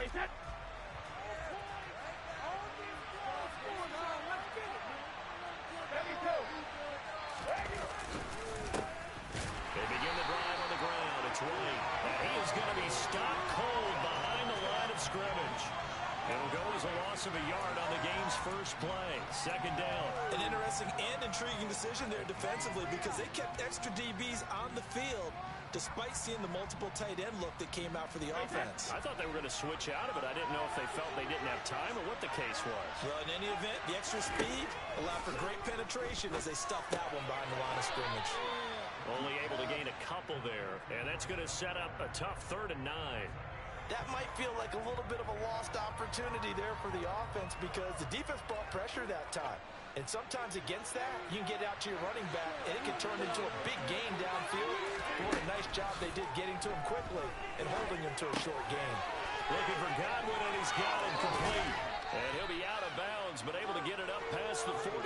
They begin the drive on the ground. It's White. And he is going to be stopped cold behind the line of scrimmage. It'll go as a loss of a yard on the game's first play. Second down. An interesting and intriguing decision there defensively because they kept extra DBs on the field despite seeing the multiple tight end look that came out for the offense. I thought they were going to switch out of it. I didn't know if they felt they didn't have time or what the case was. Well, in any event, the extra speed allowed for great penetration as they stuffed that one behind the line of scrimmage. Only able to gain a couple there, and that's going to set up a tough 3rd and 9. That might feel like a little bit of a lost opportunity there for the offense because the defense brought pressure that time. And sometimes against that, you can get out to your running back, and it can turn into a big gain downfield. What a nice job they did getting to him quickly and holding him to a short gain. Looking for Godwin, and he's got it complete. And he'll be out of bounds, but able to get it up past the 45.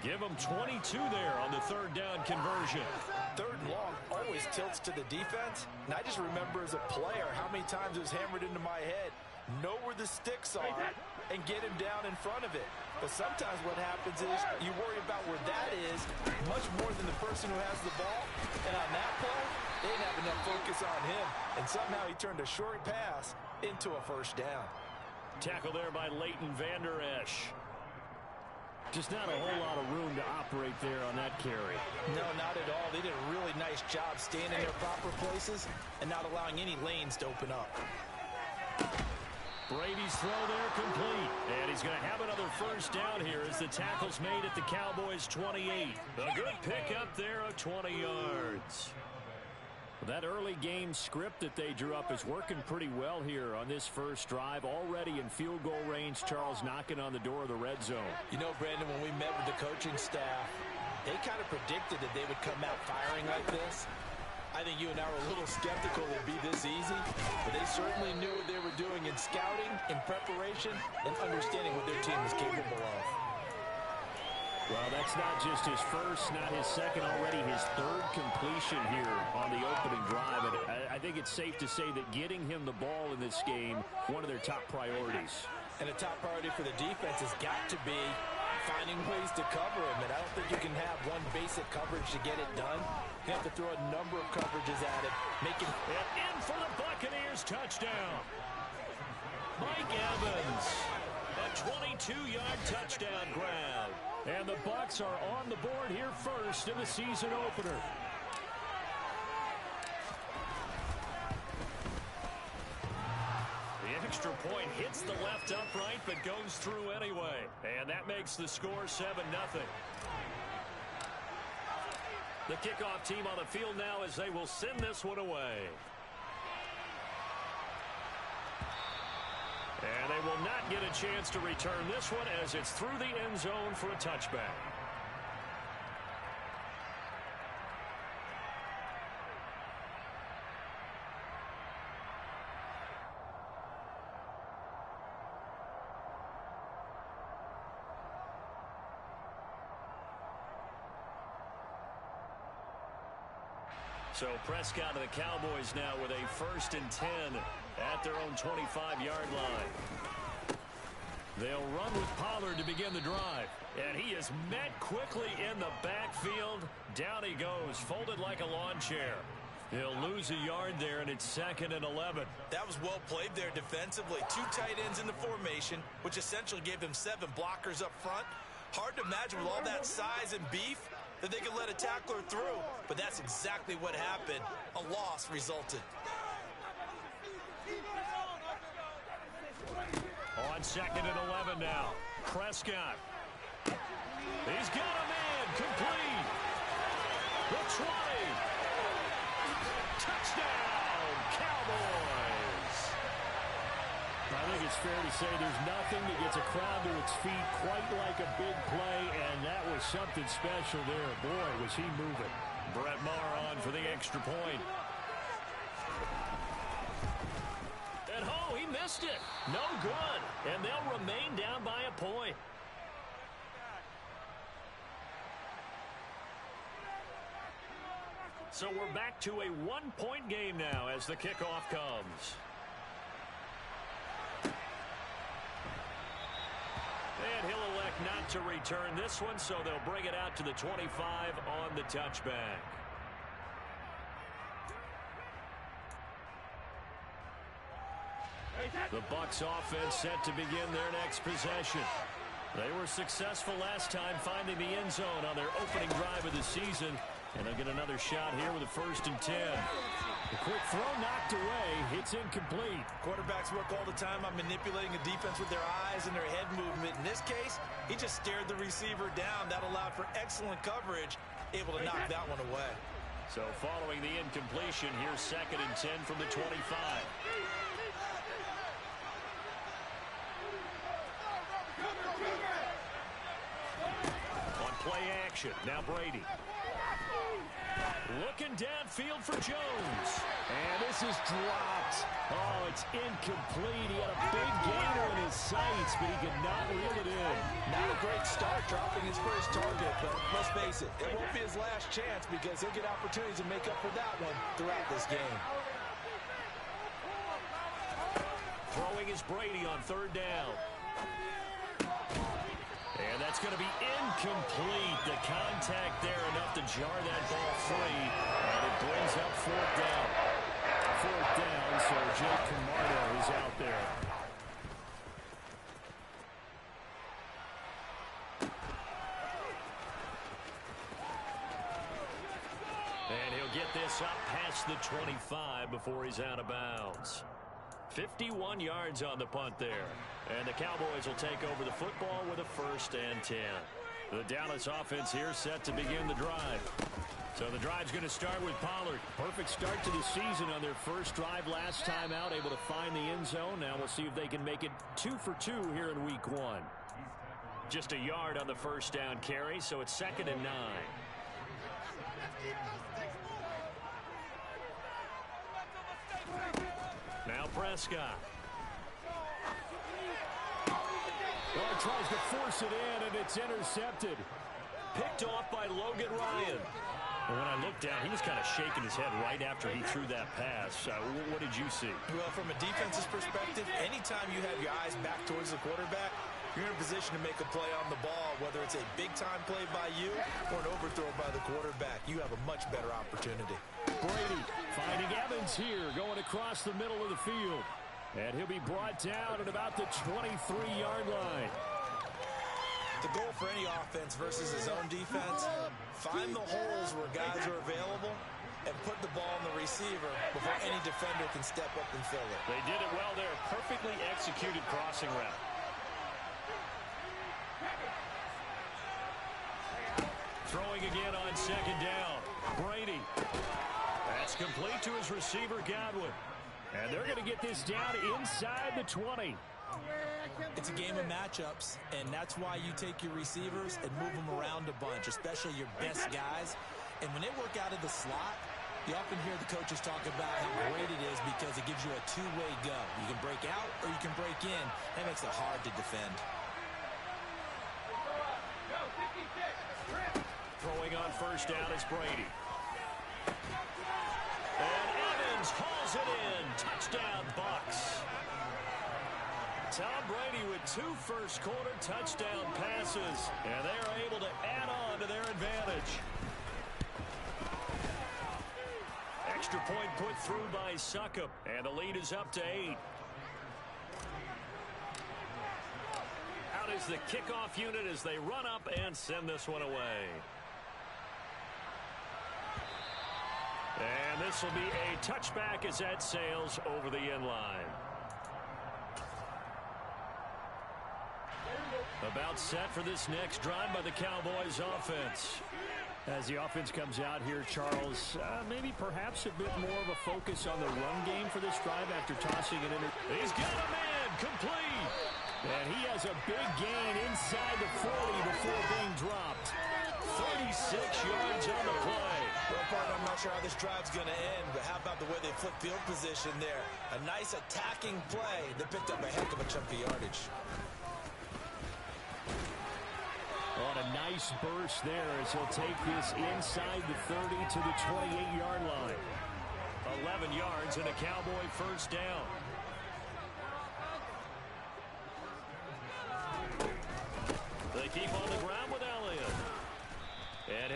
Give him 22 there on the 3rd down conversion. 3rd and long always tilts to the defense. And I just remember as a player how many times it was hammered into my head. Know where the sticks are and get him down in front of it. But sometimes what happens is you worry about where that is much more than the person who has the ball. And on that play, they didn't have enough focus on him. And somehow he turned a short pass into a 1st down. Tackle there by Leighton Vander Esch. Just not a whole lot of room to operate there on that carry. No, not at all. They did a really nice job staying in their proper places and not allowing any lanes to open up. Brady's throw there complete. And he's going to have another 1st down here as the tackle's made at the Cowboys' 28. A good pickup there of 20 yards. That early game script that they drew up is working pretty well here on this first drive. Already in field goal range, Charles knocking on the door of the red zone. You know, Brandon, when we met with the coaching staff, they kind of predicted that they would come out firing like this. I think you and I were a little skeptical it would be this easy, but they certainly knew what they were doing in scouting, in preparation, and understanding what their team is capable of. Well, that's not just his first, not his second, already his 3rd completion here on the opening drive. And I think it's safe to say that getting him the ball in this game, one of their top priorities. And a top priority for the defense has got to be finding ways to cover him. And I don't think you can have one basic coverage to get it done. You have to throw a number of coverages at it, making it in for the Buccaneers touchdown. Mike Evans, a 22-yard touchdown grab. And the Bucs are on the board here first in the season opener. The extra point hits the left upright but goes through anyway. And that makes the score 7-0. The kickoff team on the field now as they will send this one away. And they will not get a chance to return this one as it's through the end zone for a touchback. So Prescott of the Cowboys now with a 1st and 10 at their own 25-yard line. They'll run with Pollard to begin the drive. And he is met quickly in the backfield. Down he goes, folded like a lawn chair. He'll lose a yard there, and it's 2nd and 11. That was well played there defensively. 2 tight ends in the formation, which essentially gave them 7 blockers up front. Hard to imagine with all that size and beef that they could let a tackler through, but that's exactly what happened. A loss resulted. On 2nd and 11 now. Prescott. He's got a man complete. The 20. Touchdown, Cowboys. I think it's fair to say there's nothing that gets a crowd to its feet quite like a big play, and that was something special there. Boy, was he moving. Brett Maher on for the extra point. And oh, he missed it. No good. And they'll remain down by a point. So we're back to a one-point game now as the kickoff comes. not to return this one, so they'll bring it out to the 25 on the touchback. The Bucs offense set to begin their next possession. They were successful last time finding the end zone on their opening drive of the season, and they'll get another shot here with a 1st and 10. The quick throw knocked away. It's incomplete. Quarterbacks work all the time on manipulating the defense with their eyes and their head movement. In this case, he just stared the receiver down. That allowed for excellent coverage, able to knock that one away. So following the incompletion, here's 2nd and 10 from the 25. On play action, now Brady. Looking downfield for Jones. And this is dropped. Oh, it's incomplete. He had a big gainer in his sights, but he could not reel it in. Not a great start dropping his first target, but let's face it, it won't be his last chance because he'll get opportunities to make up for that one throughout this game. Throwing is Brady on 3rd down. And that's going to be incomplete. The contact there enough to jar that ball free. And it brings up 4th down. 4th down, so Jake Camardo is out there. And he'll get this up past the 25 before he's out of bounds. 51 yards on the punt there. And the Cowboys will take over the football with a 1st and 10. The Dallas offense here set to begin the drive. So the drive's going to start with Pollard. Perfect start to the season on their first drive last time out, able to find the end zone. Now we'll see if they can make it 2 for 2 here in week 1. Just a yard on the 1st down carry, so it's 2nd and 9. Now Prescott. Tries to force it in, and it's intercepted. Picked off by Logan Ryan. And when I looked down, he was kind of shaking his head right after he threw that pass. What did you see? Well, from a defense's perspective, anytime you have your eyes back towards the quarterback, you're in a position to make a play on the ball, whether it's a big-time play by you or an overthrow by the quarterback. You have a much better opportunity. Brady finding Evans here, going across the middle of the field. And he'll be brought down at about the 23-yard line. The goal for any offense versus his own defense, find the holes where guys are available and put the ball in the receiver before any defender can step up and fill it. They did it well there. Perfectly executed crossing route. Throwing again on 2nd down. Brady. That's complete to his receiver, Godwin. And they're going to get this down inside the 20. It's a game of matchups, and that's why you take your receivers and move them around a bunch, especially your best guys. And when they work out of the slot, you often hear the coaches talk about how great it is because it gives you a two-way go. You can break out or you can break in. That makes it hard to defend. Throwing on 1st down is Brady. And Evans hauls it in. Touchdown, Bucs. Tom Brady with 2 first-quarter touchdown passes, and they are able to add on to their advantage. Extra point put through by Succop, and the lead is up to 8. Out is the kickoff unit as they run up and send this one away. And this will be a touchback as that sails over the end line. About set for this next drive by the Cowboys offense. As the offense comes out here, Charles, maybe perhaps a bit more of a focus on the run game for this drive after tossing it in. He's got a man, complete. And he has a big gain inside the 40 before being dropped. 36 yards on the play. Well, partner, I'm not sure how this drive's going to end, but how about the way they flip field position there? A nice attacking play that picked up a heck of a chunk of yardage. On a nice burst there as he'll take this inside the 30 to the 28-yard line. 11 yards and a Cowboy 1st down. They keep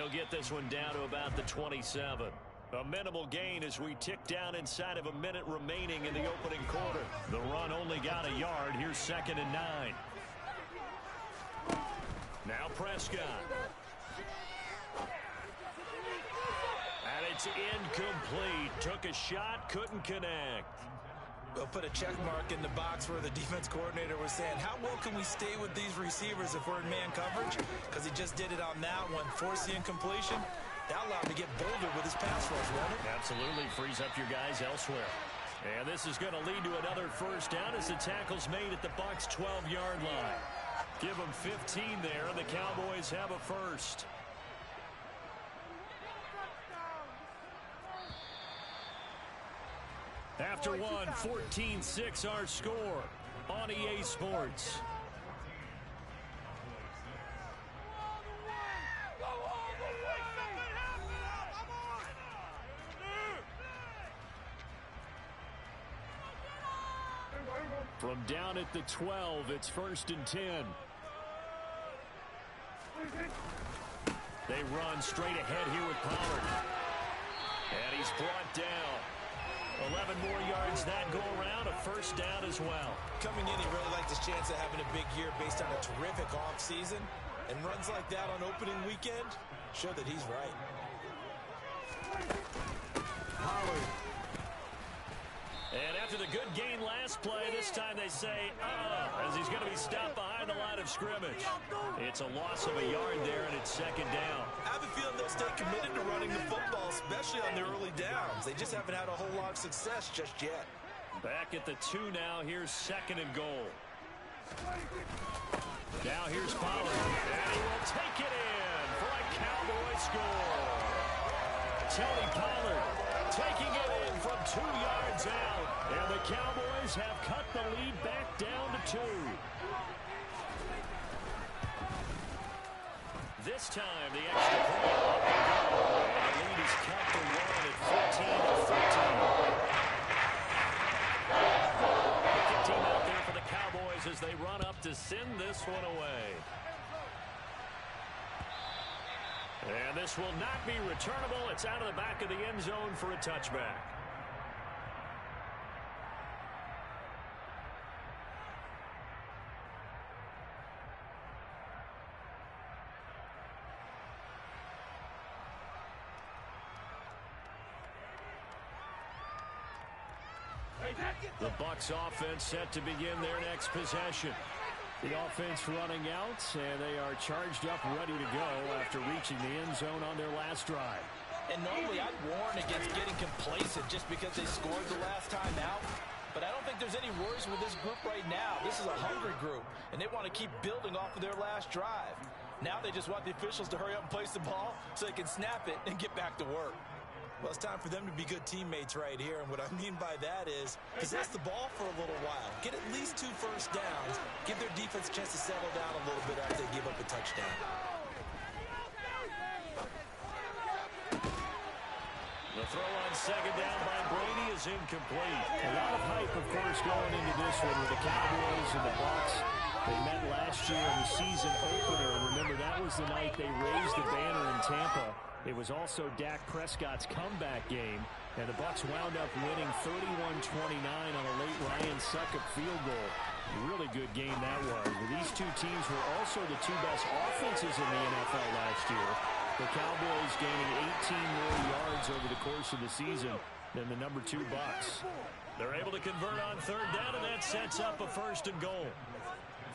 They'll get this one down to about the 27. A minimal gain as we tick down inside of a minute remaining in the opening quarter. The run only got a yard. Here's 2nd and 9. Now Prescott. And it's incomplete. Took a shot, couldn't connect. We'll put a check mark in the box where the defense coordinator was saying, how well can we stay with these receivers if we're in man coverage? Because he just did it on that one, forced the incompletion. That allowed him to get bolder with his pass rush, won't it? Absolutely. Frees up your guys elsewhere. And this is going to lead to another first down as the tackle's made at the Bucs' 12-yard line. Give them 15 there, and the Cowboys have a first. After one, 14-6 our score on EA Sports. From down at the 12, it's 1st and 10. They run straight ahead here with Pollard. And he's brought down. 11 more yards that go around, a first down as well. Coming in, he really liked his chance of having a big year based on a terrific offseason. And runs like that on opening weekend show that he's right. Pollard. And after the good gain last play, this time they say, as he's going to be stopped behind the line of scrimmage. It's a loss of a yard there, and it's 2nd down. I have a feeling they'll stay committed to running the football, especially on the early downs. They just haven't had a whole lot of success just yet. Back at the 2 now. Here's 2nd and goal. Now here's Pollard. And he will take it in for a Cowboy score. Tony Pollard taking it in from 2 yards out. And the Cowboys have cut the lead back down to 2. This time, the extra point up and go. And the lead is cut to 1 at 14-14. Team out there for the Cowboys as they run up to send this one away. And this will not be returnable. It's out of the back of the end zone for a touchback. The Bucs offense set to begin their next possession. The offense running out, and they are charged up, ready to go after reaching the end zone on their last drive. And normally I'd warn against getting complacent just because they scored the last time out. But I don't think there's any worries with this group right now. This is a hungry group, and they want to keep building off of their last drive. Now they just want the officials to hurry up and place the ball so they can snap it and get back to work. Well, it's time for them to be good teammates right here, and what I mean by that is possess the ball for a little while, get at least 2 first downs, give their defense a chance to settle down a little bit after they give up a touchdown. The throw on 2nd down by Brady is incomplete. A lot of hype, of course, going into this one with the Cowboys and the Bucs. They met last year in the season opener. Remember, that was the night they raised the banner in Tampa. It was also Dak Prescott's comeback game, and the Bucs wound up winning 31-29 on a late Ryan Succop field goal. Really good game that was. These two teams were also the 2 best offenses in the NFL last year. The Cowboys gaining 18 more yards over the course of the season than the number 2 Bucs. They're able to convert on 3rd down, and that sets up a 1st and goal.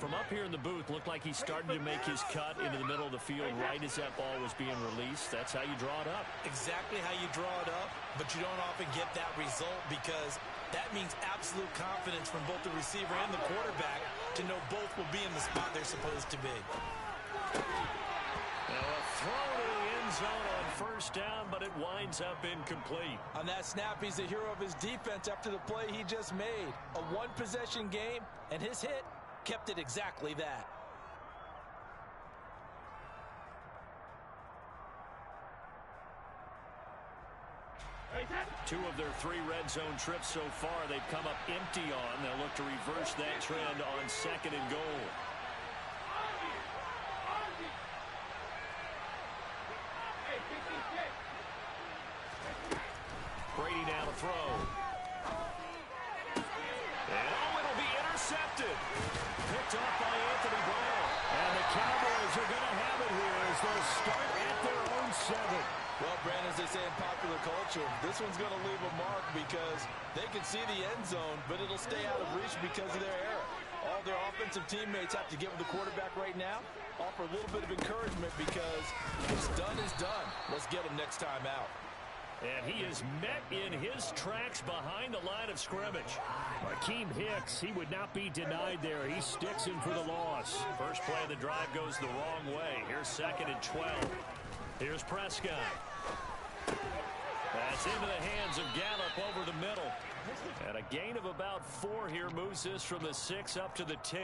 From up here in the booth, looked like he started to make his cut into the middle of the field right as that ball was being released. That's how you draw it up. Exactly how you draw it up, but you don't often get that result because that means absolute confidence from both the receiver and the quarterback to know both will be in the spot they're supposed to be. Now a throw to the end zone on 1st down, but it winds up incomplete. On that snap, he's the hero of his defense after the play he just made. A 1-possession game, and his hit kept it exactly that. Two of their 3 red zone trips so far, they've come up empty on. They'll look to reverse that trend on 2nd and goal. throw. And it'll be intercepted. Picked off by Anthony Brown. And the Cowboys are going to have it here as they'll start at their own 7. Well, Brandon, as they say in popular culture, this one's going to leave a mark because they can see the end zone, but it'll stay out of reach because of their error. All their offensive teammates have to get with the quarterback right now, offer a little bit of encouragement because what's done is done. Let's get him next time out. And he is met in his tracks behind the line of scrimmage. Akeem Hicks, he would not be denied there. He sticks in for the loss. First play of the drive goes the wrong way. Here's 2nd and 12. Here's Prescott. That's into the hands of Gallup over the middle. And a gain of about 4 here moves this from the 6 up to the 10.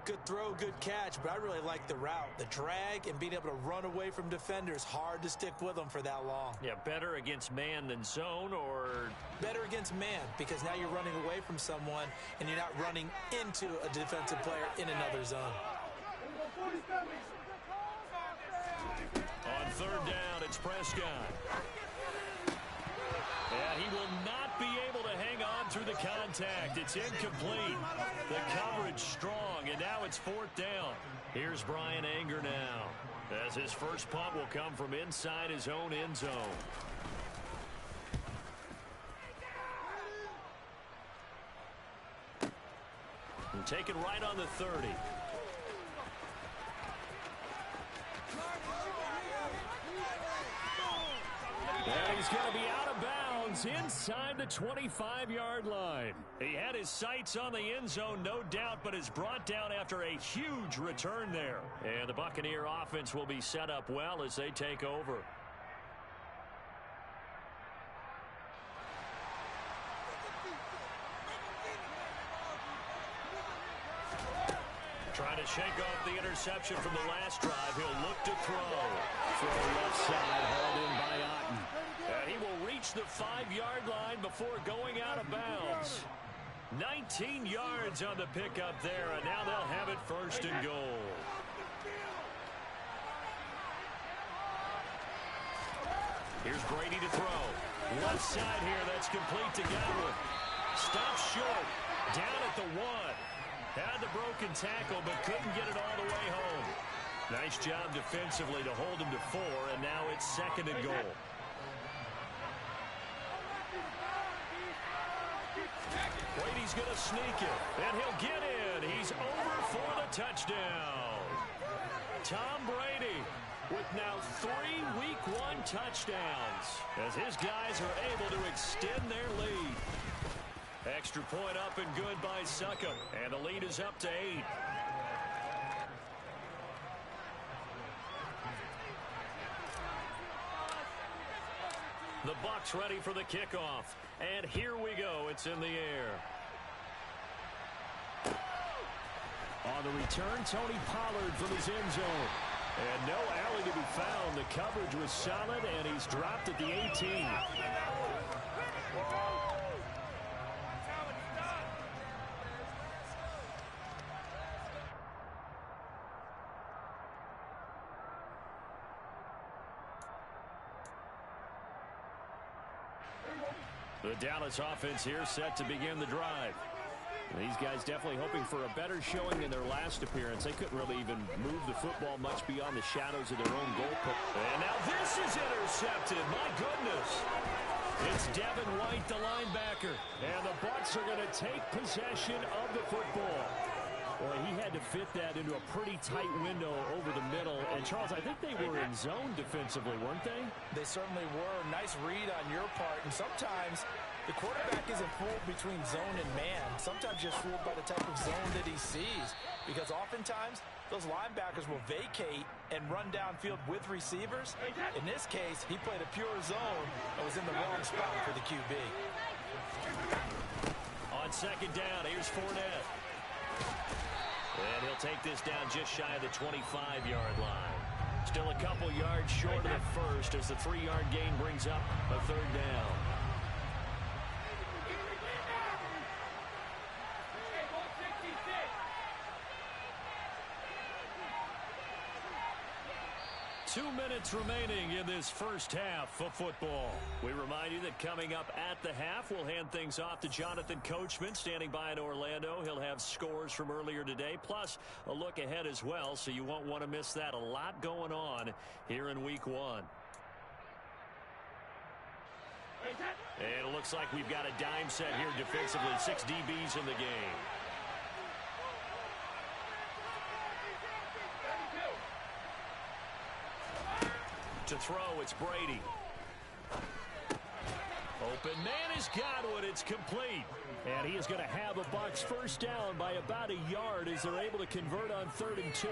Good throw, good catch, but I really like the route. The drag and being able to run away from defenders, hard to stick with them for that long. Yeah, better against man than zone, or? Better against man, because now you're running away from someone and you're not running into a defensive player in another zone. On 3rd down, it's Prescott. And he will not be able to hang on through the contact. It's incomplete. The coverage strong, and now it's 4th down. Here's Brian Anger now, as his first punt will come from inside his own end zone. And taken right on the 30. And he's going to be out of bounds inside the 25-yard line. He had his sights on the end zone, no doubt, but is brought down after a huge return there. And the Buccaneer offense will be set up well as they take over. Trying to shake off the interception from the last drive. He'll look to throw. Throw left side, hauled in by Otten. And he will reach the 5-yard line before going out of bounds. 19 yards on the pickup there, and now they'll have it 1st and goal. Here's Brady to throw. Left side here, that's complete to Godwin. Stops short, down at the 1. Had the broken tackle, but couldn't get it all the way home. Nice job defensively to hold him to 4, and now it's 2nd and goal. Brady's going to sneak it, and he'll get in. He's over for the touchdown. Tom Brady with now 3 Week 1 touchdowns as his guys are able to extend their lead. Extra point up and good by Succop, and the lead is up to 8. The Bucs ready for the kickoff, and here we go. It's in the air. On the return, Tony Pollard from his end zone. And no alley to be found. The coverage was solid, and he's dropped at the 18. The Dallas offense here set to begin the drive. These guys definitely hoping for a better showing in their last appearance. They couldn't really even move the football much beyond the shadows of their own goalpost. And now this is intercepted. My goodness. It's Devin White, the linebacker. And the Bucs are going to take possession of the football. Boy, he had to fit that into a pretty tight window over the middle. And, Charles, I think they were in zone defensively, weren't they? They certainly were. Nice read on your part. And sometimes the quarterback isn't fooled between zone and man. Sometimes you're fooled by the type of zone that he sees. Because oftentimes, those linebackers will vacate and run downfield with receivers. In this case, he played a pure zone and was in the wrong spot for the QB. On 2nd down, here's Fournette. And he'll take this down just shy of the 25-yard line. Still a couple yards short of the first as the 3-yard gain brings up a 3rd down. 2 minutes remaining in this first half of football. We remind you that coming up at the half, we'll hand things off to Jonathan Coachman standing by in Orlando. He'll have scores from earlier today, plus a look ahead as well, so you won't want to miss that. A lot going on here in week 1. And it looks like we've got a dime set here defensively. 6 DBs in the game. To throw, it's Brady. Open man has got one. It's complete. And he is going to have a Bucs first down by about a yard as they're able to convert on 3rd and 2.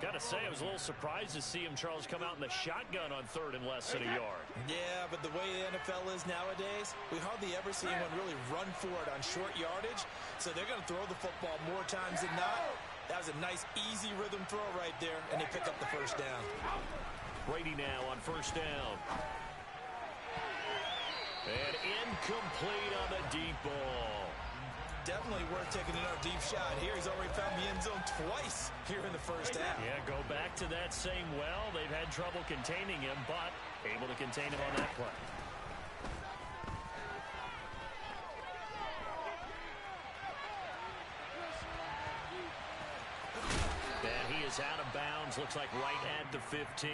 Got to say, I was a little surprised to see him, Charles, come out in the shotgun on 3rd and less than a yard. Yeah, but the way the NFL is nowadays, we hardly ever see anyone really run for it on short yardage. So they're going to throw the football more times than not. That was a nice, easy rhythm throw right there, and they pick up the first down. Brady now on 1st down. And incomplete on the deep ball. Definitely worth taking another deep shot here. He's already found the end zone twice here in the first half. Yeah, go back to that same well. They've had trouble containing him, but able to contain him on that play. And he is out of bounds. Looks like right at the 15.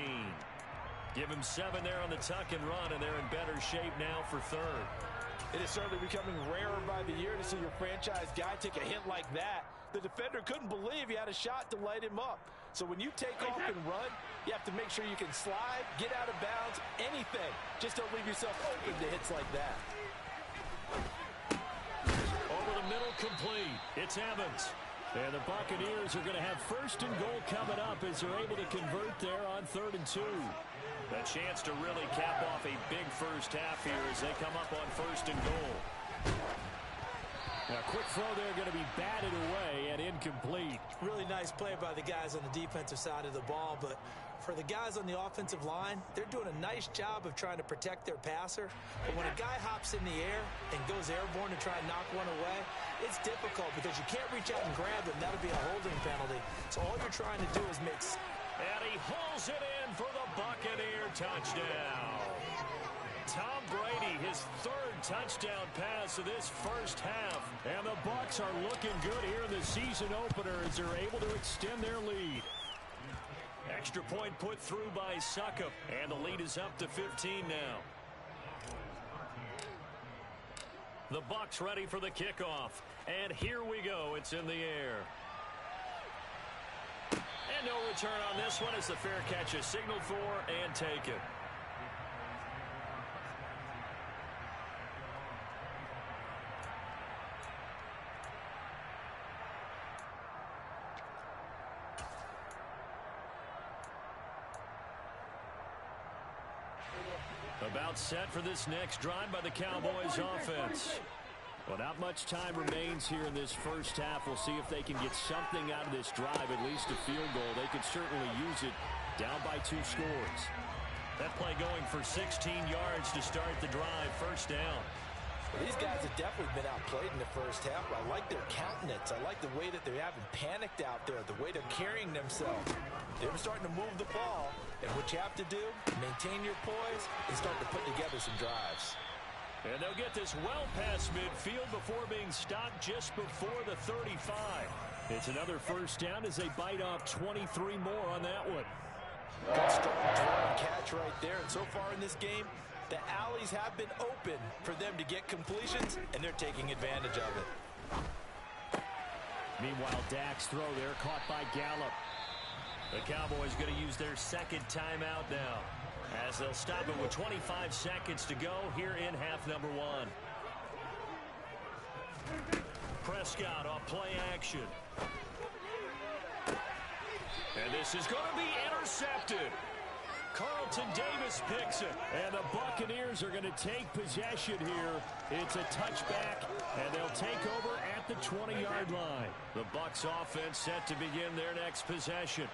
Give him 7 there on the tuck and run, and they're in better shape now for 3rd. It is certainly becoming rarer by the year to see your franchise guy take a hit like that. The defender couldn't believe he had a shot to light him up. So when you take off and run, you have to make sure you can slide, get out of bounds, anything. Just don't leave yourself open to hits like that. Over the middle, complete. It's Evans. And the Buccaneers are going to have 1st and goal coming up as they're able to convert there on 3rd and 2. A chance to really cap off a big first half here as they come up on 1st and goal. Now, quick throw there going to be batted away and incomplete. Really nice play by the guys on the defensive side of the ball, but for the guys on the offensive line, they're doing a nice job of trying to protect their passer. But when a guy hops in the air and goes airborne to try and knock one away, it's difficult because you can't reach out and grab him. That'll be a holding penalty. So all you're trying to do is make... And he hauls it in for the Buccaneer touchdown. Tom Brady, his 3rd touchdown pass of this first half. And the Bucs are looking good here in the season opener as they're able to extend their lead. Extra point put through by Succop, and the lead is up to 15 now. The Bucs ready for the kickoff. And here we go. It's in the air. And no return on this one as the fair catch is signaled for and taken. About set for this next drive by the Cowboys offense. Well, not much time remains here in this first half. We'll see if they can get something out of this drive, at least a field goal. They could certainly use it down by 2 scores. That play going for 16 yards to start the drive. First down. Well, these guys have definitely been outplayed in the first half. I like their countenance. I like the way that they haven't panicked out there, the way they're carrying themselves. They're starting to move the ball, and what you have to do, maintain your poise and start to put together some drives. And they'll get this well past midfield before being stopped just before the 35. It's another first down as they bite off 23 more on that one. Good strong throw and catch right there. And so far in this game, the alleys have been open for them to get completions, and they're taking advantage of it. Meanwhile, Dak's throw there caught by Gallup. The Cowboys going to use their 2nd timeout now, as they'll stop it with 25 seconds to go here in half number 1. Prescott off play action. And this is going to be intercepted. Carlton Davis picks it, and the Buccaneers are going to take possession here. It's a touchback, and they'll take over at the 20-yard line. The Bucs offense set to begin their next possession.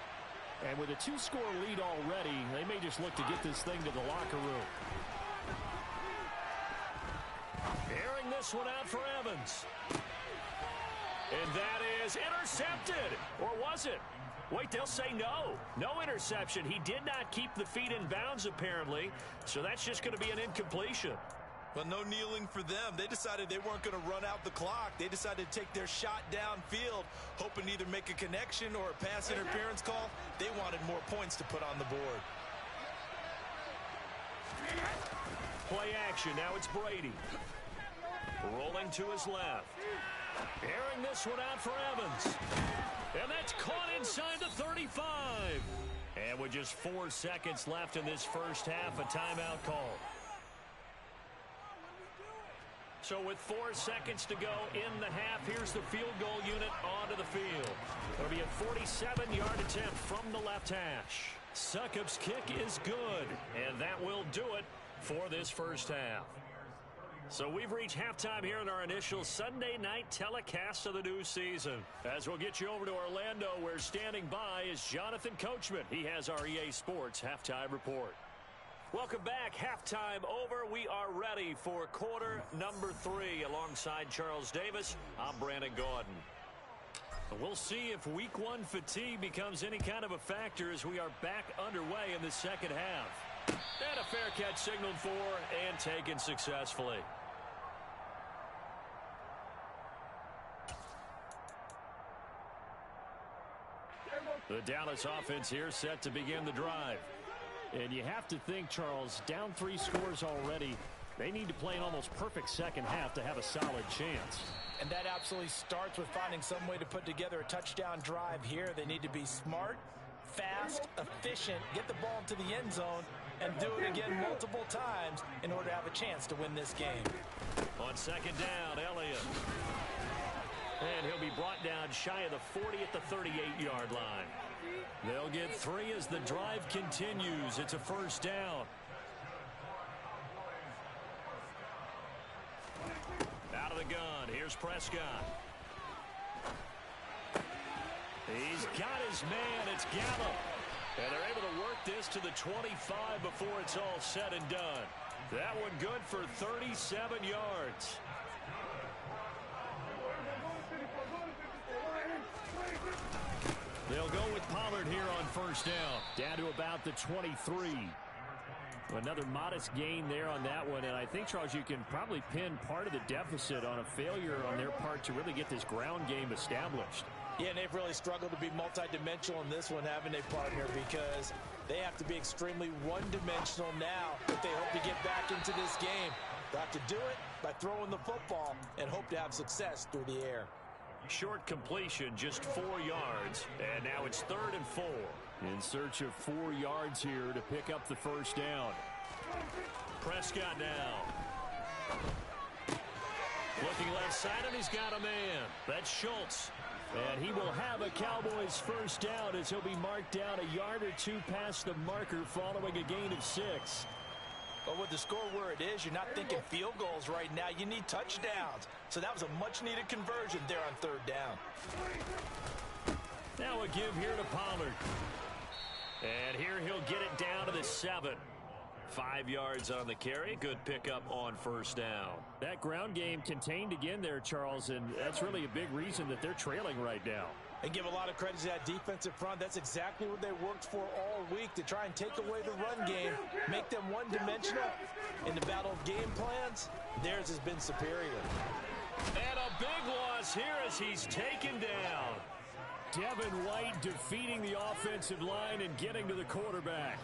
And with a 2-score lead already, they may just look to get this thing to the locker room. Airing this one out for Evans. And that is intercepted. Or was it? Wait, they'll say no. No interception. He did not keep the feet in bounds, apparently, so that's just going to be an incompletion. Well, no kneeling for them. They decided they weren't going to run out the clock. They decided to take their shot downfield, hoping to either make a connection or a pass interference call. They wanted more points to put on the board. Play action. Now it's Brady. Rolling to his left. Airing this one out for Evans. And that's caught inside the 35. And with just 4 seconds left in this first half, a timeout call. So with 4 seconds to go in the half, here's the field goal unit onto the field. It'll be a 47-yard attempt from the left hash. Succop's kick is good, and that will do it for this first half. So we've reached halftime here in our initial Sunday night telecast of the new season. As we'll get you over to Orlando, where standing by is Jonathan Coachman. He has our EA Sports halftime report. Welcome back. Halftime over. We are ready for quarter number 3. Alongside Charles Davis, I'm Brandon Gaudin. We'll see if week 1 fatigue becomes any kind of a factor as we are back underway in the second half. And a fair catch signaled for and taken successfully. The Dallas offense here set to begin the drive. And you have to think, Charles, down 3 scores already. They need to play an almost perfect second half to have a solid chance. And that absolutely starts with finding some way to put together a touchdown drive here. They need to be smart, fast, efficient, get the ball into the end zone, and do it again multiple times in order to have a chance to win this game. On second down, Elliott. And he'll be brought down shy of the 40 at the 38-yard line. They'll get 3 as the drive continues. It's a first down. Out of the gun. Here's Prescott. He's got his man. It's Gallup. And they're able to work this to the 25 before it's all said and done. That one good for 37 yards. They'll go with Pollard here on first down. Down to about the 23. Another modest gain there on that one. And I think, Charles, you can probably pin part of the deficit on a failure on their part to really get this ground game established. Yeah, and they've really struggled to be multidimensional in this one, haven't they, partner? Because they have to be extremely one-dimensional now if they hope to get back into this game. They have to do it by throwing the football and hope to have success through the air. Short completion, just 4 yards, and now it's 3rd and 4. In search of 4 yards here to pick up the first down. Prescott now. Looking left side, and he's got a man. That's Schultz. And he will have a Cowboys first down as he'll be marked down a yard or 2 past the marker following a gain of 6. But with the score where it is, you're not thinking field goals right now. You need touchdowns. So that was a much-needed conversion there on 3rd down. Now a give here to Pollard. And here he'll get it down to the 7. 5 yards on the carry. Good pickup on first down. That ground game contained again there, Charles, and that's really a big reason that they're trailing right now. And give a lot of credit to that defensive front. That's exactly what they worked for all week, to try and take away the run game, make them one-dimensional. In the battle of game plans, theirs has been superior. And a big loss here as he's taken down. Devin White defeating the offensive line and getting to the quarterback.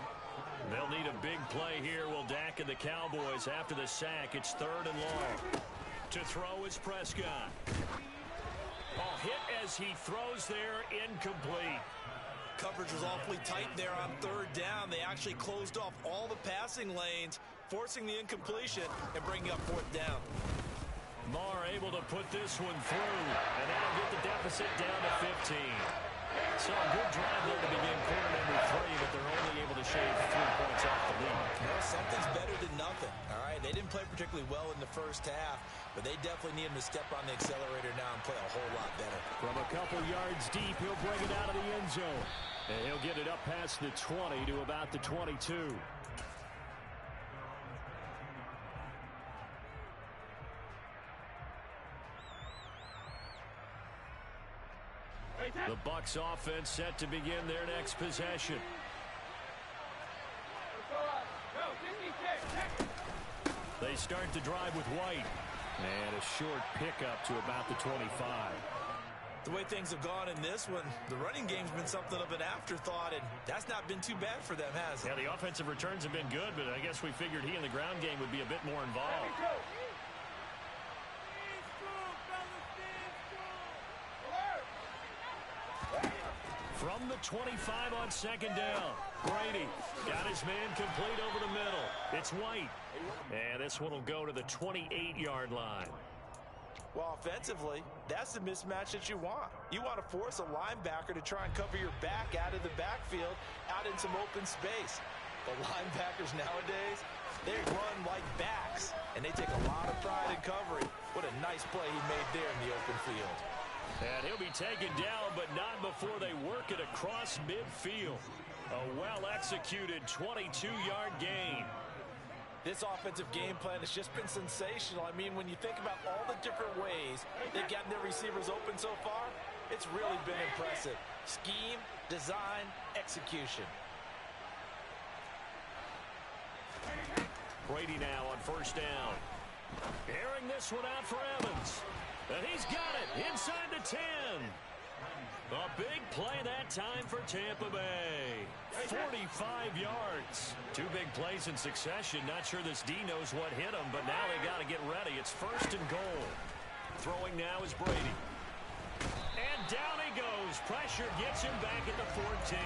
They'll need a big play here, will Dak and the Cowboys after the sack. It's 3rd and long. To throw is Prescott. Hit as he throws there, incomplete. Coverage was awfully tight there on 3rd down. They actually closed off all the passing lanes, forcing the incompletion and bringing up 4th down. Marr able to put this one through, and that'll get the deficit down to 15. So a good drive there to begin quarter number 3, but they're only able to shave 3 points off the lead. Well, something's better than nothing, all right? They didn't play particularly well in the first half, but they definitely need him to step on the accelerator now and play a whole lot better. From a couple yards deep, he'll bring it out of the end zone. And he'll get it up past the 20 to about the 22. The Bucs offense set to begin their next possession. They start the drive with White. And a short pickup to about the 25. The way things have gone in this one, the running game's been something of an afterthought, and that's not been too bad for them, has it? Yeah, the offensive returns have been good, but I guess we figured he in the ground game would be a bit more involved. From the 25 on second down, Brady got his man complete over the middle. It's White. And this one will go to the 28-yard line. Well, offensively, that's the mismatch that you want. You want to force a linebacker to try and cover your back out of the backfield, out in some open space. The linebackers nowadays, they run like backs, and they take a lot of pride in covering. What a nice play he made there in the open field. And he'll be taken down, but not before they work it across midfield. A well-executed 22-yard gain. This offensive game plan has just been sensational. I mean, when you think about all the different ways they've gotten their receivers open so far, it's really been impressive. Scheme, design, execution. Brady now on first down. Airing this one out for Evans. And he's got it inside the 10. A big play that time for Tampa Bay. 45 yards. Two big plays in succession. Not sure this D knows what hit him, but now they got to get ready. It's first and goal. Throwing now is Brady. And down he goes. Pressure gets him back at the 14.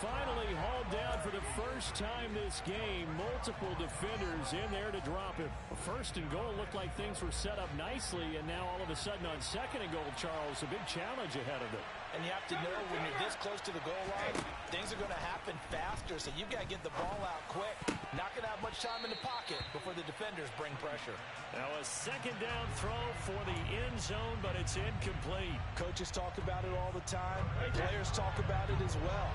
Finally hauled down for the first time this game. Multiple defenders in there to drop him. First and goal looked like things were set up nicely, and now all of a sudden on second and goal, Charles, a big challenge ahead of them. And you have to know when you're this close to the goal line, things are going to happen faster, so you've got to get the ball out quick. Not going to have much time in the pocket before the defenders bring pressure. Now a second down throw for the end zone, but it's incomplete. Coaches talk about it all the time. Players talk about it as well.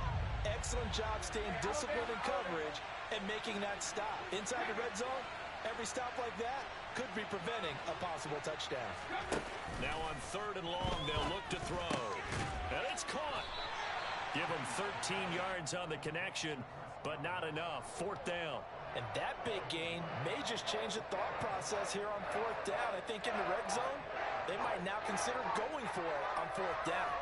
Excellent job staying disciplined in coverage and making that stop. Inside the red zone, every stop like that could be preventing a possible touchdown. Now on third and long, they'll look to throw. And it's caught. Give them 13 yards on the connection, but not enough. Fourth down. And that big gain may just change the thought process here on fourth down. I think in the red zone, they might now consider going for it on fourth down.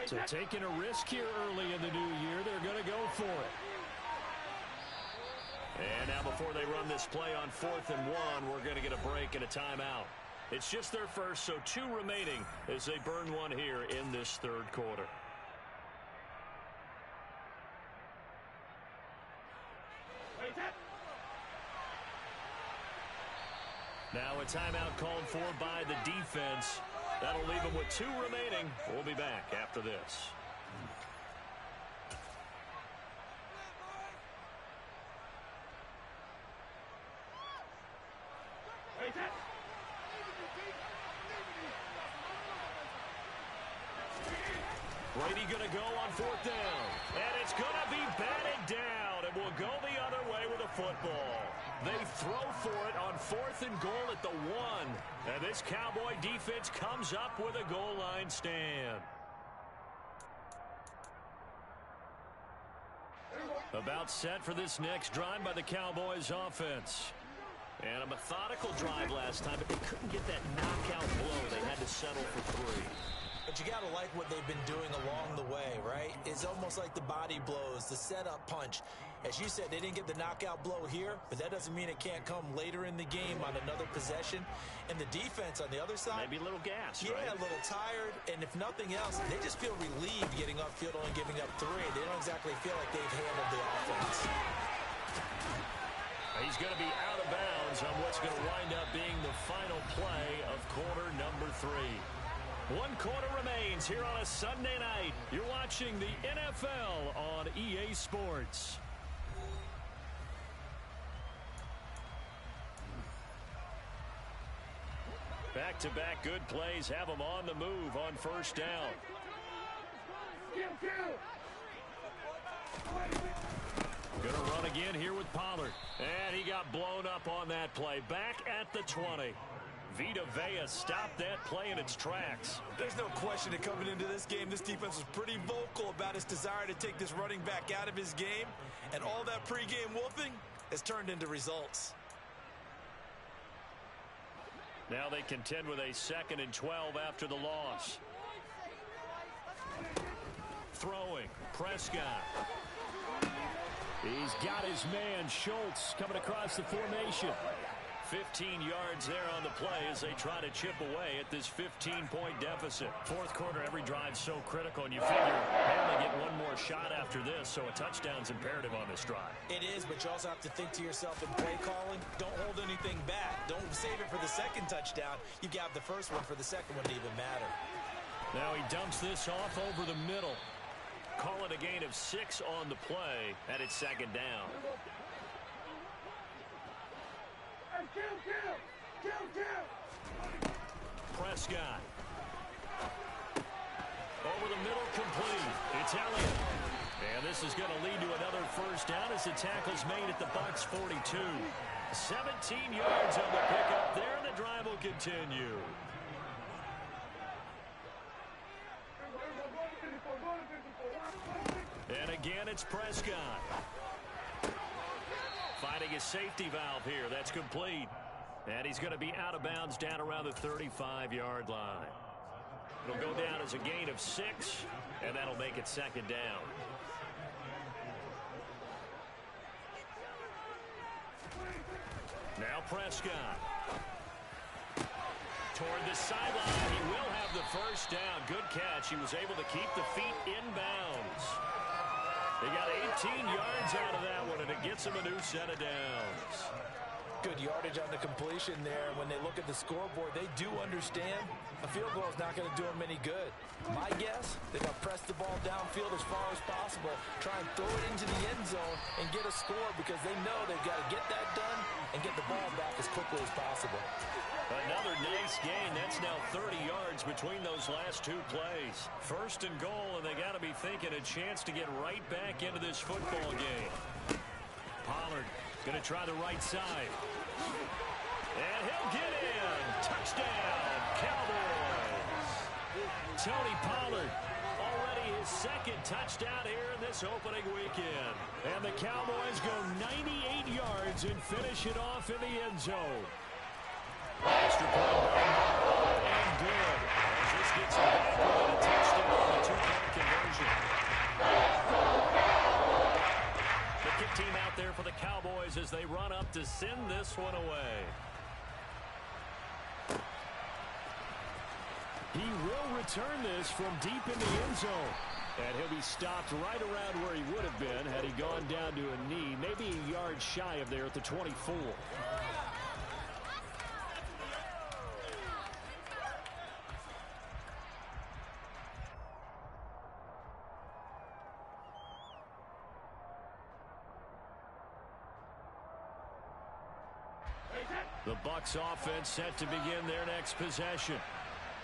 So taking a risk here early in the new year, they're going to go for it. And now before they run this play on 4th and 1, we're going to get a break and a timeout. It's just their first, so 2 remaining as they burn one here in this third quarter. Now a timeout called for by the defense. That'll leave them with 2 remaining. We'll be back after this. Brady going to go on 4th down. And it's going to be batted down. And will go the other way with a football. They throw for it on 4th and goal at the 1. And this Cowboy defense comes up with a goal line stand. About set for this next drive by the Cowboys offense. And a methodical drive last time, but they couldn't get that knockout blow. They had to settle for 3. But you got to like what they've been doing along the way, right? It's almost like the body blows, the setup punch. As you said, they didn't get the knockout blow here, but that doesn't mean it can't come later in the game on another possession. And the defense on the other side, maybe a little gas, yeah, right? A little tired. And if nothing else, they just feel relieved getting upfield, only giving up 3. They don't exactly feel like they've handled the offense. He's going to be out of bounds on what's going to wind up being the final play of quarter number 3. 1 quarter remains here on a Sunday night. You're watching the NFL on EA Sports. Back-to-back good plays have them on the move on first down. Gonna run again here with Pollard. And he got blown up on that play. Back at the 20. Vita Vea stopped that play in its tracks. There's no question that coming into this game, this defense was pretty vocal about its desire to take this running back out of his game. And all that pregame wolfing has turned into results. Now they contend with a 2nd and 12 after the loss. Throwing, Prescott. He's got his man, Schultz, coming across the formation. 15 yards there on the play as they try to chip away at this 15-point deficit. Fourth quarter, every drive's so critical, and you figure they only get one more shot after this, so a touchdown's imperative on this drive. It is, but you also have to think to yourself in play calling, don't hold anything back. Don't save it for the second touchdown. You got the first one for the second one to even matter. Now he dumps this off over the middle. Call it a gain of 6 on the play, and it's 2nd down. Prescott. Over the middle, complete. It's Elliott. And this is going to lead to another first down as the tackle's made at the Bucs 42. 17 yards on the pickup there, and the drive will continue. And again, it's Prescott. Finding his safety valve here. That's complete. And he's going to be out of bounds down around the 35-yard line. It'll go down as a gain of 6, and that'll make it 2nd down. Now Prescott. Toward the sideline. He will have the first down. Good catch. He was able to keep the feet in bounds. They got 18 yards out of that one, and it gets him a new set of downs. Good yardage on the completion there. When they look at the scoreboard, they do understand a field goal is not going to do them any good. My guess, they're going to press the ball downfield as far as possible, try and throw it into the end zone and get a score because they know they've got to get that done and get the ball back as quickly as possible. Another nice gain. That's now 30 yards between those last 2 plays. First and goal, and they got to be thinking a chance to get right back into this football game. Pollard going to try the right side. And he'll get in. Touchdown, Cowboys. Tony Pollard, already his 2nd touchdown here in this opening weekend. And the Cowboys go 98 yards and finish it off in the end zone. Extra point and good. As this gets back with a touchdown on a 2-point conversion. The kick team out there for the Cowboys as they run up to send this one away. He will return this from deep in the end zone. And he'll be stopped right around where he would have been had he gone down to a knee, maybe a yard shy of there at the 24. The Bucs offense set to begin their next possession.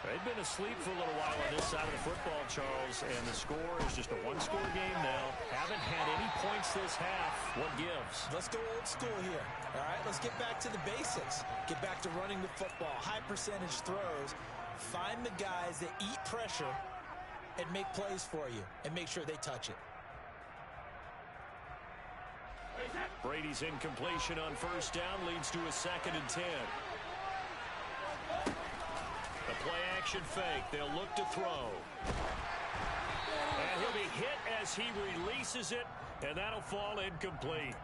They've been asleep for a little while on this side of the football, Charles, and the score is just a 1-score game now. Haven't had any points this half. What gives? Let's go old school here. All right, let's get back to the basics. Get back to running the football, high percentage throws. Find the guys that eat pressure and make plays for you and make sure they touch it. Brady's incompletion on first down leads to a 2nd and 10. The play-action fake. They'll look to throw. And he'll be hit as he releases it, and that'll fall incomplete.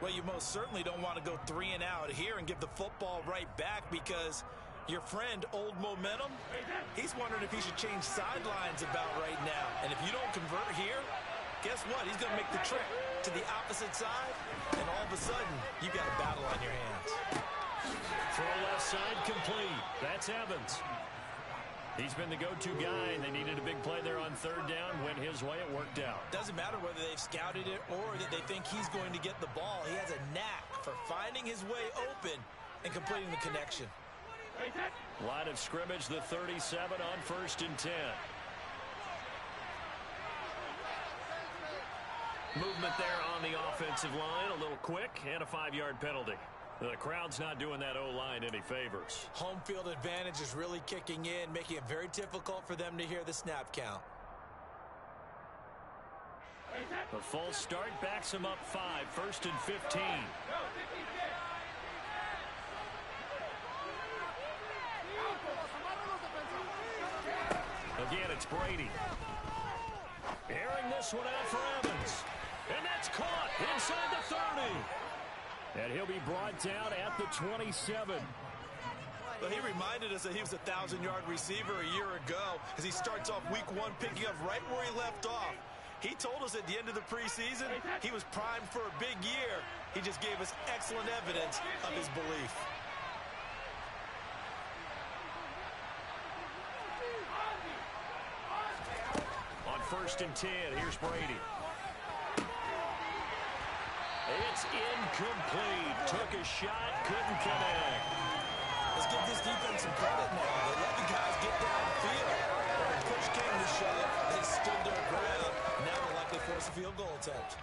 Well, you most certainly don't want to go 3 and out here and give the football right back because your friend, Old Momentum, he's wondering if he should change sidelines about right now. And if you don't convert here, guess what? He's going to make the trip to the opposite side, and all of a sudden, you've got a battle on your hands. Throw left side complete. That's Evans. He's been the go-to guy, and they needed a big play there on 3rd down. Went his way. It worked out. Doesn't matter whether they've scouted it or that they think he's going to get the ball. He has a knack for finding his way open and completing the connection. Line of scrimmage, the 37 on 1st and 10. Movement there on the offensive line, a little quick, and a 5-yard penalty. The crowd's not doing that O-line any favors. Home field advantage is really kicking in, making it very difficult for them to hear the snap count. The false start backs him up 5, 1st and 15. Again, it's Brady. Airing this one out for Evans. And that's caught inside the 30. And he'll be brought down at the 27. Well, he reminded us that he was a 1,000-yard receiver a year ago as he starts off week 1 picking up right where he left off. He told us at the end of the preseason he was primed for a big year. He just gave us excellent evidence of his belief. On 1st and 10, here's Brady. It's incomplete. Took a shot, couldn't connect. Let's give this defense some credit now. They let the guys get downfield. When push came to shove, they stood their ground. Now they'll likely force a field goal attempt.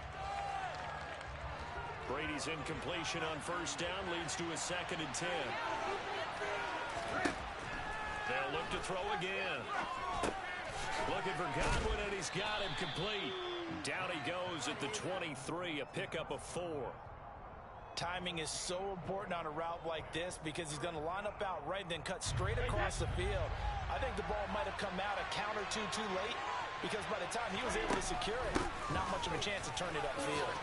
Brady's incompletion on 1st down leads to a 2nd and 10. They'll look to throw again. Looking for Godwin, and he's got him complete. Down he goes at the 23, a pickup of 4. Timing is so important on a route like this because he's going to line up out right and then cut straight across the field. I think the ball might have come out a count or two too late because by the time he was able to secure it, not much of a chance to turn it upfield.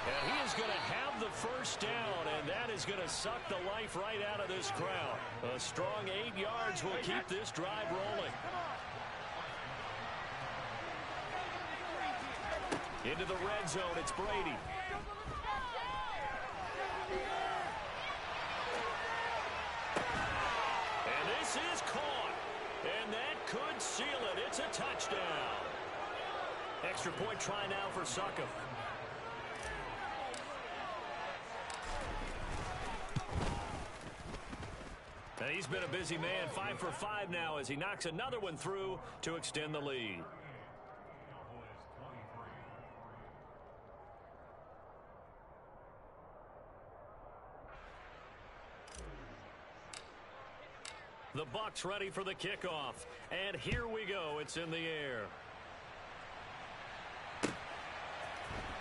And he is going to have the 1st down, and that is going to suck the life right out of this crowd. A strong 8 yards will keep this drive rolling. Into the red zone, it's Brady. And this is caught. And that could seal it. It's a touchdown. Extra point try now for Suckup. And he's been a busy man, 5 for 5 now as he knocks another one through to extend the lead. The Bucs ready for the kickoff. And here we go. It's in the air.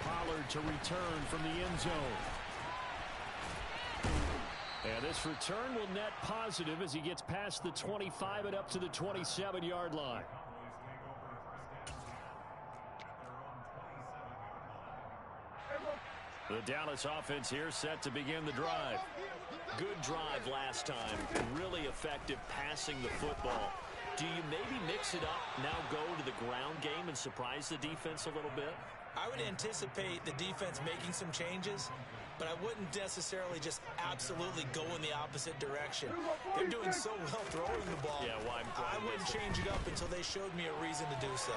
Pollard to return from the end zone. And this return will net positive as he gets past the 25 and up to the 27-yard line. The Dallas offense here set to begin the drive. Good drive last time. Really effective passing the football. Do you maybe mix it up, now go to the ground game and surprise the defense a little bit? I would anticipate the defense making some changes, but I wouldn't necessarily just absolutely go in the opposite direction. They're doing so well throwing the ball. Yeah, well, I wouldn't change it up until they showed me a reason to do so.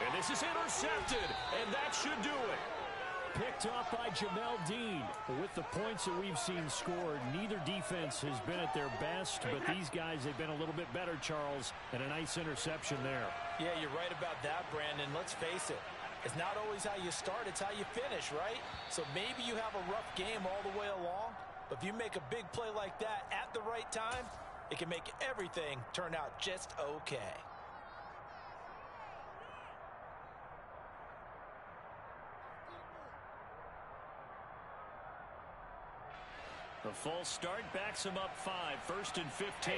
And this is intercepted, and that should do it. Picked off by Jamel Dean. With the points that we've seen scored, neither defense has been at their best, but these guys, they've been a little bit better, Charles, and a nice interception there. Yeah, you're right about that, Brandon. Let's face it. It's not always how you start, it's how you finish, right? So maybe you have a rough game all the way along, but if you make a big play like that at the right time, it can make everything turn out just okay. The false start backs him up 5, 1st and 15.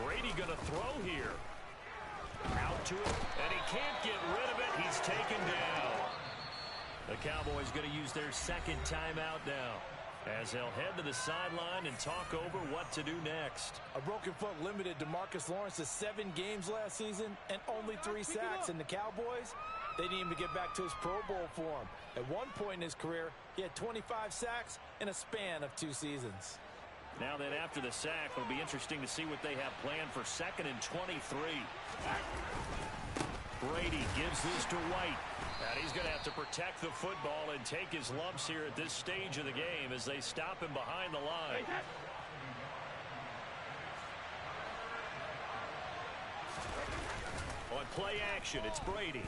Brady going to throw here. Out to it, and he can't get rid of it. He's taken down. The Cowboys going to use their 2nd timeout now, as they'll head to the sideline and talk over what to do next. A broken foot limited DeMarcus Lawrence to 7 games last season and only 3 sacks. And the Cowboys, they need him to get back to his Pro Bowl form. At one point in his career, he had 25 sacks in a span of 2 seasons. Now then, after the sack, it'll be interesting to see what they have planned for 2nd and 23. Brady gives this to White. And he's going to have to protect the football and take his lumps here at this stage of the game as they stop him behind the line. On play action, it's Brady.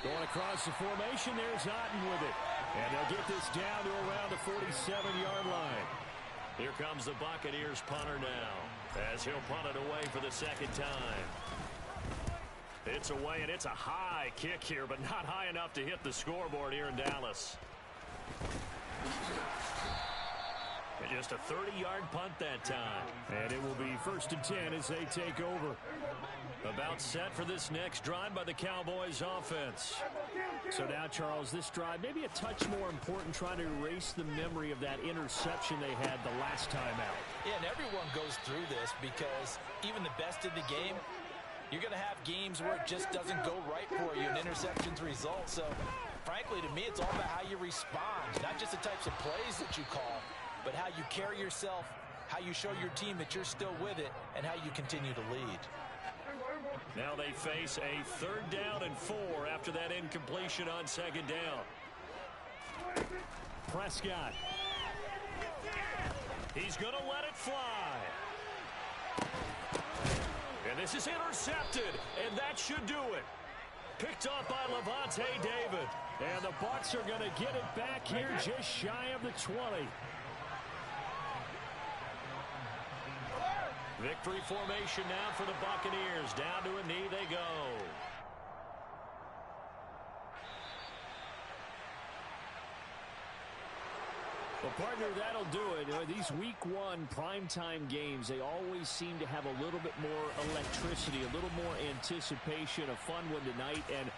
Going across the formation, there's Otten with it. And they'll get this down to around the 47-yard line. Here comes the Buccaneers punter now, as he'll punt it away for the second time. It's away, and it's a high kick here, but not high enough to hit the scoreboard here in Dallas. And just a 30-yard punt that time. And it will be 1st and 10 as they take over. About set for this next drive by the Cowboys offense. So now, Charles, this drive maybe a touch more important, trying to erase the memory of that interception they had the last time out. Yeah, and everyone goes through this because even the best in the game, you're going to have games where it just doesn't go right for you and interceptions result. So, frankly, to me, it's all about how you respond, not just the types of plays that you call, but how you carry yourself, how you show your team that you're still with it, and how you continue to lead. Now they face a 3rd down and 4 after that incompletion on 2nd down. Prescott. He's going to let it fly. And this is intercepted, and that should do it. Picked off by Levante David. And the Bucs are going to get it back here just shy of the 20. Victory formation now for the Buccaneers. Down to a knee they go. Well, partner, that'll do it. These Week 1 primetime games, they always seem to have a little bit more electricity, a little more anticipation, a fun one tonight. And